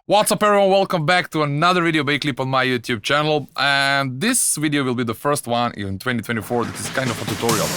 What's up everyone, welcome back to another video by clip on my YouTube channel, and this video will be the first one in 2024 that is kind of a tutorial.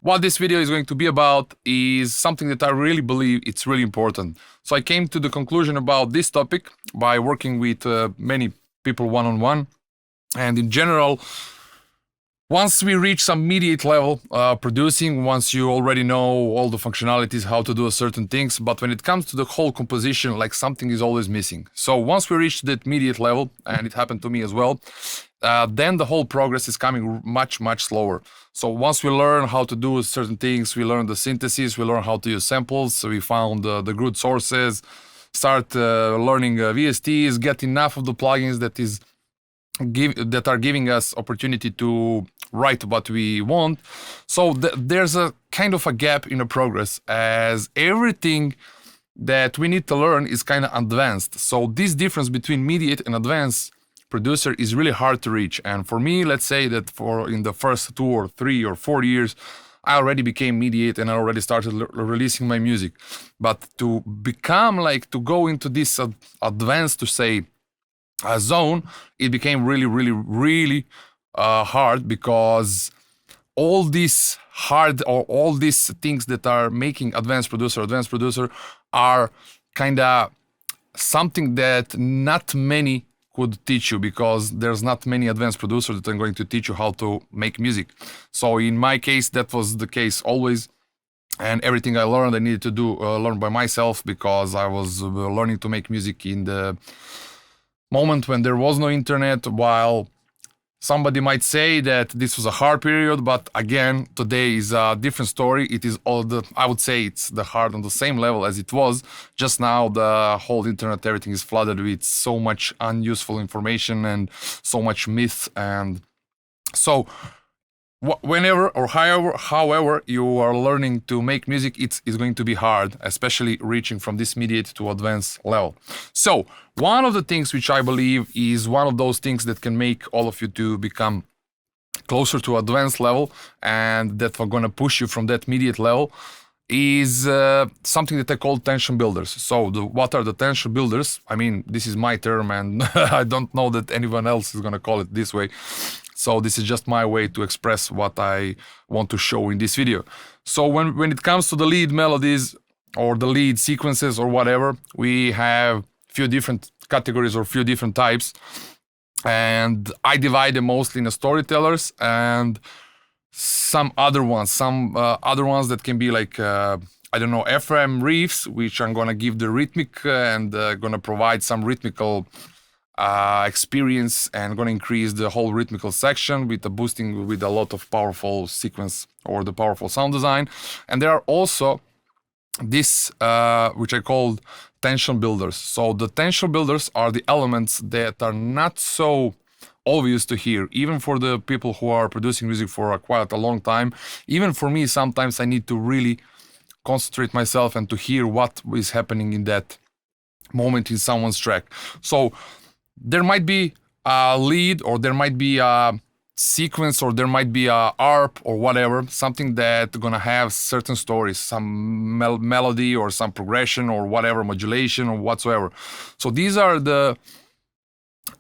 What this video is going to be about is something that I really believe it's really important. So I came to the conclusion about this topic by working with many people one-on-one. And in general, once we reach some mediate level producing, once you already know all the functionalities, how to do certain things, but when it comes to the whole composition, like something is always missing. So once we reach that mediate level, and it happened to me as well, then the whole progress is coming much slower. So once we learn how to do certain things, we learn the synthesis, we learn how to use samples, so we found the good sources, start learning VSTs, get enough of the plugins that are giving us opportunity to write what we want. So there's a kind of a gap in the progress, as everything that we need to learn is kind of advanced. So this difference between mediate and advanced producer is really hard to reach. And for me, let's say that in the first 2 or 3 or 4 years, I already became mediate and I already started releasing my music. But to become to go into this advanced, to say, zone, it became really hard, because all these things that are making advanced producer are kind of something that not many could teach you, because there's not many advanced producers that are going to teach you how to make music. So in my case, that was the case always, and everything I learned I needed to learn by myself, because I was learning to make music in the moment when there was no internet. While somebody might say that this was a hard period, but again, today is a different story. It is I would say it's the hard on the same level as it was. Just now, the whole internet, everything is flooded with so much unuseful information and so much myth. And so whenever or however you are learning to make music, it's going to be hard, especially reaching from this mediate to advanced level. So one of the things which I believe is one of those things that can make all of you to become closer to advanced level, and that are going to push you from that mediate level, is something that I call tension builders. So what are the tension builders? I mean, this is my term, and I don't know that anyone else is going to call it this way. So this is just my way to express what I want to show in this video. So when it comes to the lead melodies or the lead sequences or whatever, we have few different categories or few different types. And I divide them mostly in storytellers and some other ones that can be like, I don't know, FM riffs, which I'm gonna give the rhythmic and gonna provide some rhythmical experience, and gonna increase the whole rhythmical section with the boosting with a lot of powerful sequence or the powerful sound design. And there are also this which I called tension builders. So the tension builders are the elements that are not so obvious to hear, even for the people who are producing music for quite a long time. Even for me, sometimes I need to really concentrate myself and to hear what is happening in that moment in someone's track. So there might be a lead, or there might be a sequence, or there might be a ARP or whatever, something that gonna have certain stories, some melody or some progression or whatever, modulation or whatsoever. So these are the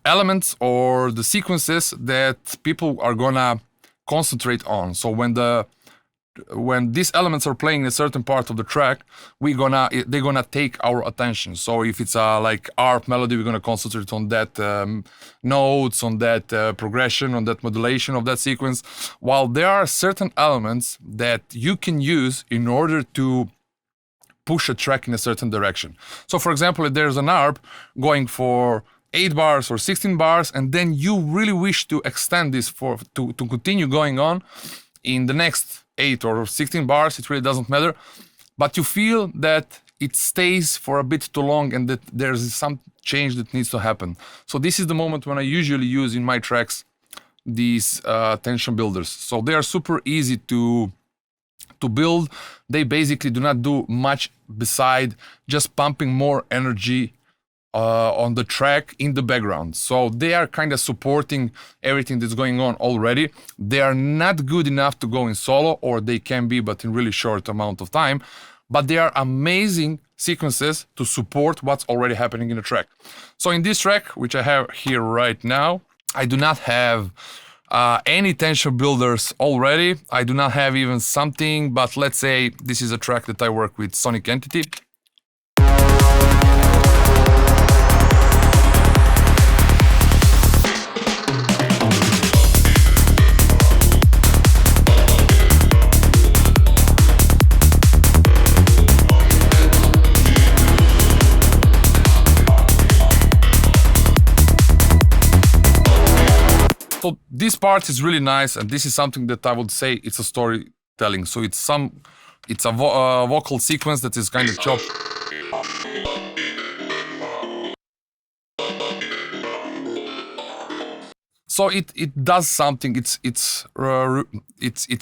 elements or the sequences that people are gonna concentrate on. So when these elements are playing a certain part of the track, they're gonna take our attention. So if it's a like ARP melody, we're gonna concentrate on that notes, on that progression, on that modulation of that sequence. While there are certain elements that you can use in order to push a track in a certain direction. So for example, if there's an ARP going for 8 bars or 16 bars, and then you really wish to extend this to continue going on in the next 8 or 16 bars, it really doesn't matter, but you feel that it stays for a bit too long and that there's some change that needs to happen. So this is the moment when I usually use in my tracks these tension builders. So they are super easy to build. They basically do not do much beside just pumping more energy on the track in the background. So they are kind of supporting everything that's going on already. They are not good enough to go in solo, or they can be, but in really short amount of time. But they are amazing sequences to support what's already happening in the track. So in this track, which I have here right now, I do not have any tension builders already. I do not have even something, but let's say this is a track that I work with Sonic Entity. So this part is really nice, and this is something that I would say it's a storytelling. So it's a vocal sequence that is kind of chopped. So it does something. It's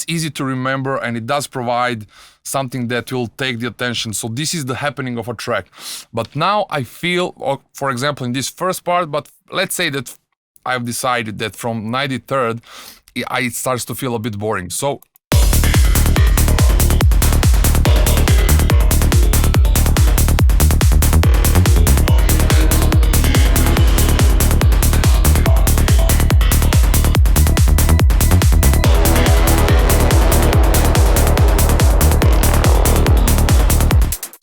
easy to remember, and it does provide something that will take the attention. So this is the happening of a track. But now I feel, for example, in this first part, but let's say that I've decided that from 93rd, it starts to feel a bit boring. So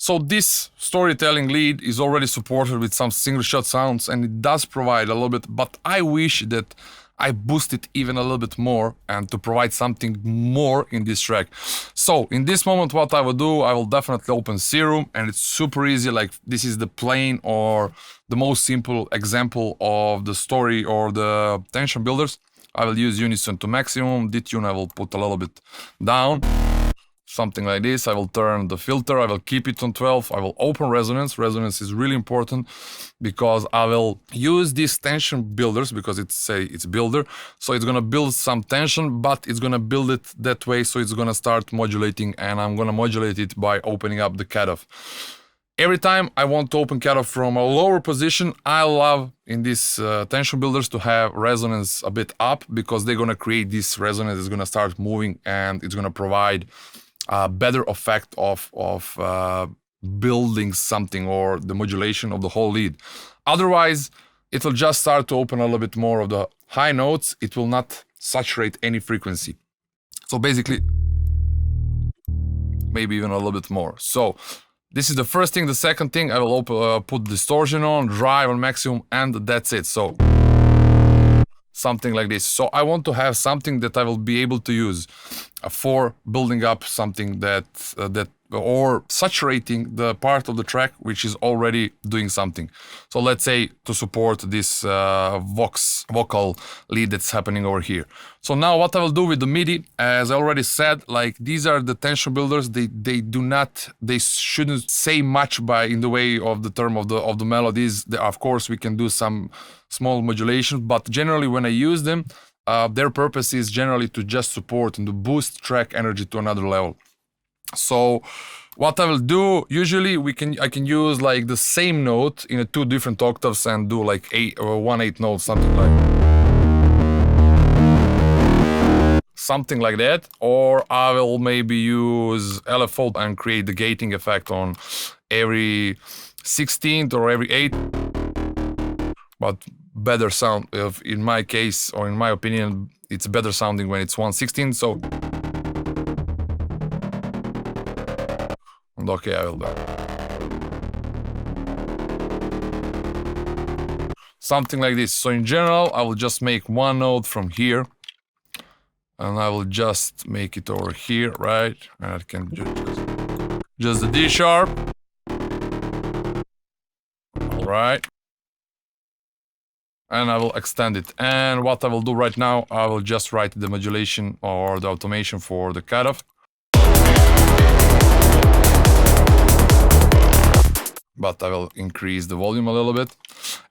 So this storytelling lead is already supported with some single shot sounds, and it does provide a little bit, but I wish that I boost it even a little bit more and to provide something more in this track. So in this moment, what I will do, I will definitely open Serum, and it's super easy. Like, this is the plain or the most simple example of the story or the tension builders. I will use unison to maximum. Detune I will put a little bit down. Something like this. I will turn the filter, I will keep it on 12, I will open resonance. Resonance is really important because I will use these tension builders, because it's builder, so it's gonna build some tension, but it's gonna build it that way, so it's gonna start modulating, and I'm gonna modulate it by opening up the cutoff. Every time I want to open cutoff from a lower position, I love in these tension builders to have resonance a bit up, because they're gonna create this resonance, it's gonna start moving, and it's gonna provide a better effect of building something, or the modulation of the whole lead. Otherwise, it will just start to open a little bit more of the high notes. It will not saturate any frequency. So basically, maybe even a little bit more. So this is the first thing. The second thing, I will put distortion on, drive on maximum, and that's it. So something like this. So I want to have something that I will be able to use for building up something that or saturating the part of the track which is already doing something. So let's say to support this vocal lead that's happening over here. So now what I will do with the MIDI, as I already said, like, these are the tension builders. They shouldn't say much in the way of the term of the melodies. Of course, we can do some small modulations, but generally when I use them, their purpose is generally to just support and to boost track energy to another level. So what I will do, usually I can use like the same note in 2 different octaves and do like 1/8 notes, something like that. Or I will maybe use LFO and create the gating effect on every 16th or every 8th. But better sound, in my case, or in my opinion, it's better sounding when it's 1/16. So, and okay, I will do something like this. So in general, I will just make one note from here, and I will just make it over here, right? And I can just the D sharp. All right. And I will extend it. And what I will do right now, I will just write the modulation or the automation for the cutoff. But I will increase the volume a little bit.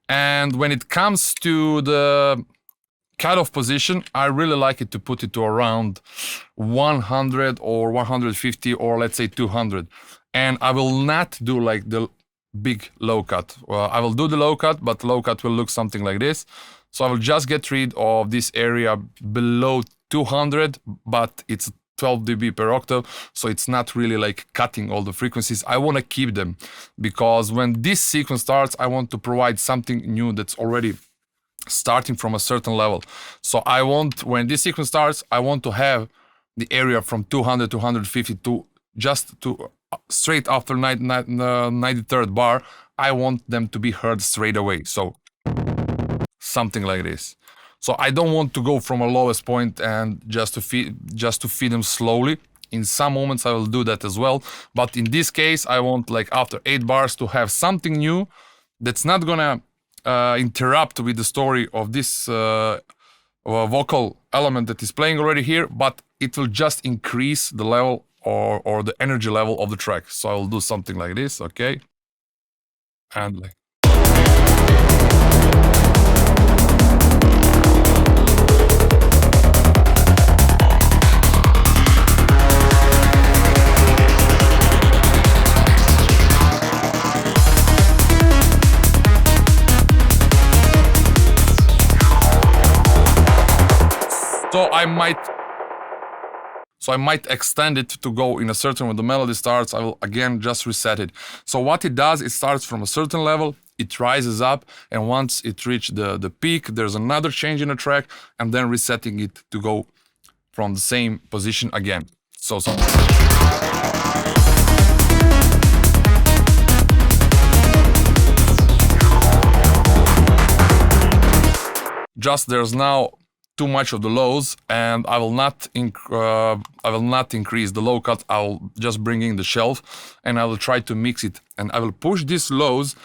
And when it comes to the cutoff position, I really like it to put it to around 100 or 150 or let's say 200. And I will not do like the big low cut. Well, I will do the low cut, but low cut will look something like this. So I will just get rid of this area below 200, but it's 12 dB per octave, so it's not really like cutting all the frequencies. I want to keep them because when this sequence starts, I want to provide something new that's already starting from a certain level. So I want, when this sequence starts, I want to have the area from 200 to 150 to just to straight after 93rd bar. I want them to be heard straight away. So something like this. So I don't want to go from a lowest point and just to feed them slowly. In some moments I will do that as well, but in this case I want, like, after 8 bars to have something new that's not gonna interrupt with the story of this vocal element that is playing already here, but it will just increase the level or the energy level of the track. So I will do something like this, okay? And like... So I might extend it to go in a certain, when the melody starts, I will again just reset it. So what it does, it starts from a certain level, it rises up, and once it reaches the peak, there's another change in the track, and then resetting it to go from the same position again. So just there's now too much of the lows, and I will not increase the low cut. I'll just bring in the shelf and I will try to mix it, and I will push these lows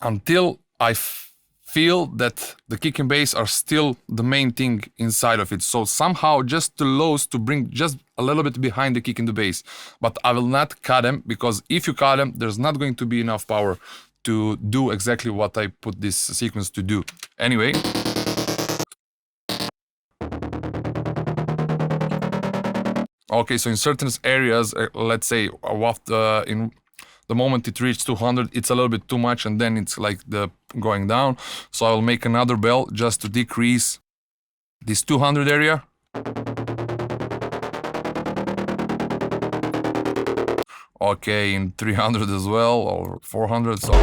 until I feel that the kick and bass are still the main thing inside of it. So somehow just the lows to bring just a little bit behind the kick and the bass, but I will not cut them, because if you cut them, there's not going to be enough power to do exactly what I put this sequence to do. Anyway. Okay, so in certain areas, let's say in the moment it reaches 200, it's a little bit too much, and then it's like the going down. So I'll make another bell just to decrease this 200 area. Okay, in 300 as well, or 400, so...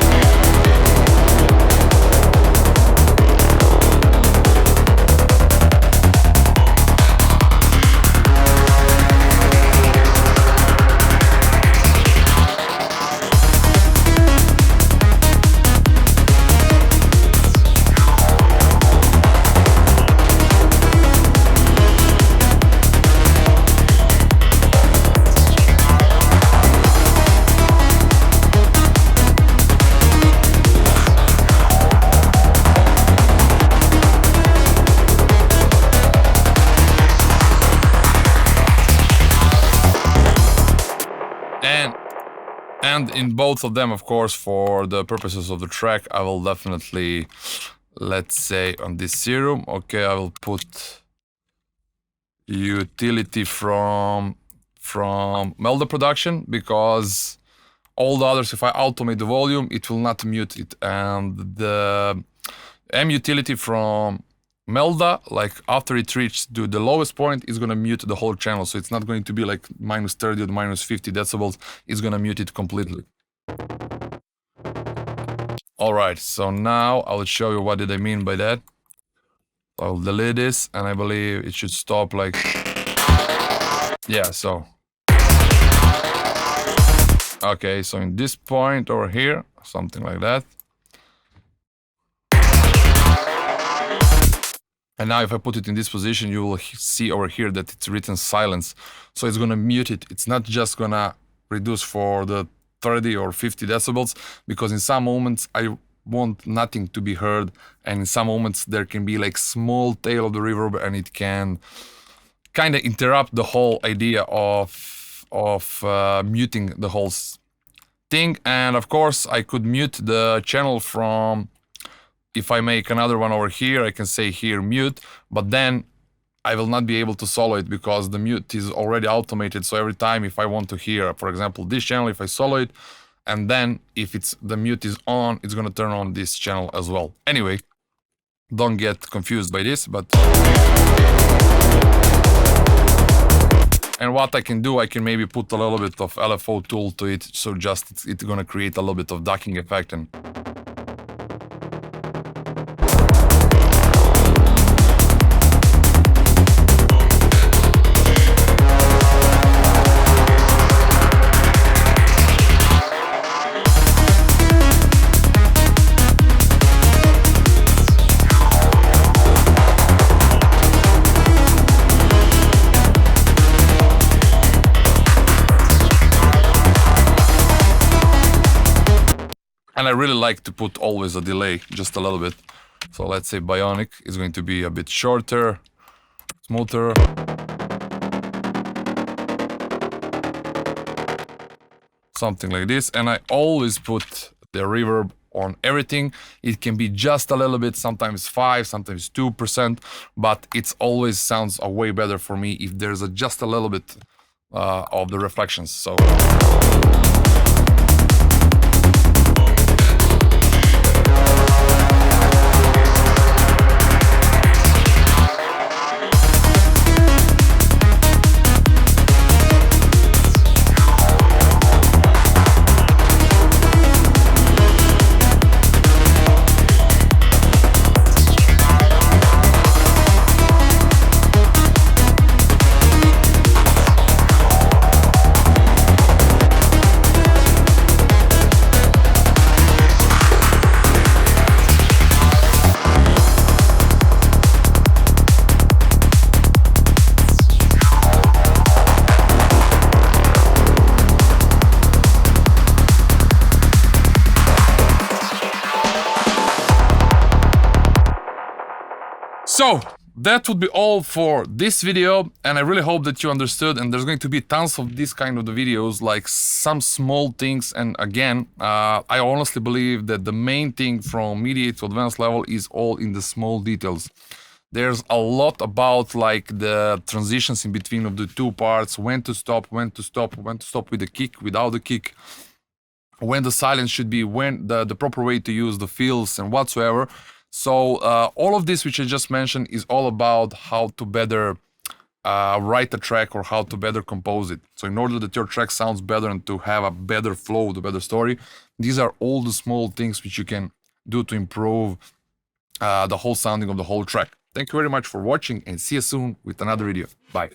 And in both of them, of course, for the purposes of the track, I will definitely, let's say on this Serum, okay, I will put utility from Melda production, because all the others, if I automate the volume, it will not mute it. And the M utility from Melda, like after it reaches to the lowest point, is gonna mute the whole channel. So it's not going to be like minus 30 or minus 50 decibels. It's gonna mute it completely. All right, so now I will show you what did I mean by that. I'll delete this, and I believe it should stop like... Yeah, so... Okay, so in this point over here, something like that. And now if I put it in this position, you will see over here that it's written silence. So it's gonna mute it. It's not just gonna reduce for the 30 or 50 decibels, because in some moments I want nothing to be heard, and in some moments there can be like small tail of the reverb, and it can kind of interrupt the whole idea of muting the whole thing. And of course I could mute the channel from... If I make another one over here, I can say here mute, but then I will not be able to solo it because the mute is already automated. So every time if I want to hear, for example, this channel, if I solo it, And then if the mute is on, it's gonna turn on this channel as well. Anyway, don't get confused by this, but... And what I can do, I can maybe put a little bit of LFO tool to it, so just it's gonna create a little bit of ducking effect. And I really like to put always a delay, just a little bit. So let's say Bionic is going to be a bit shorter, smoother. Something like this. And I always put the reverb on everything. It can be just a little bit, sometimes 5, sometimes 2%, but it always sounds way better for me if there's just a little bit of the reflections. So... So that would be all for this video, and I really hope that you understood, and there's going to be tons of this kind of the videos, like some small things. And again, I honestly believe that the main thing from mediate to advanced level is all in the small details. There's a lot about like the transitions in between of the two parts, when to stop, when to stop with the kick, without the kick, when the silence should be, when the proper way to use the fills and whatsoever. So all of this which I just mentioned is all about how to better write a track or how to better compose it. So in order that your track sounds better and to have a better flow, the better story, these are all the small things which you can do to improve the whole sounding of the whole track. Thank you very much for watching, and see you soon with another video. Bye.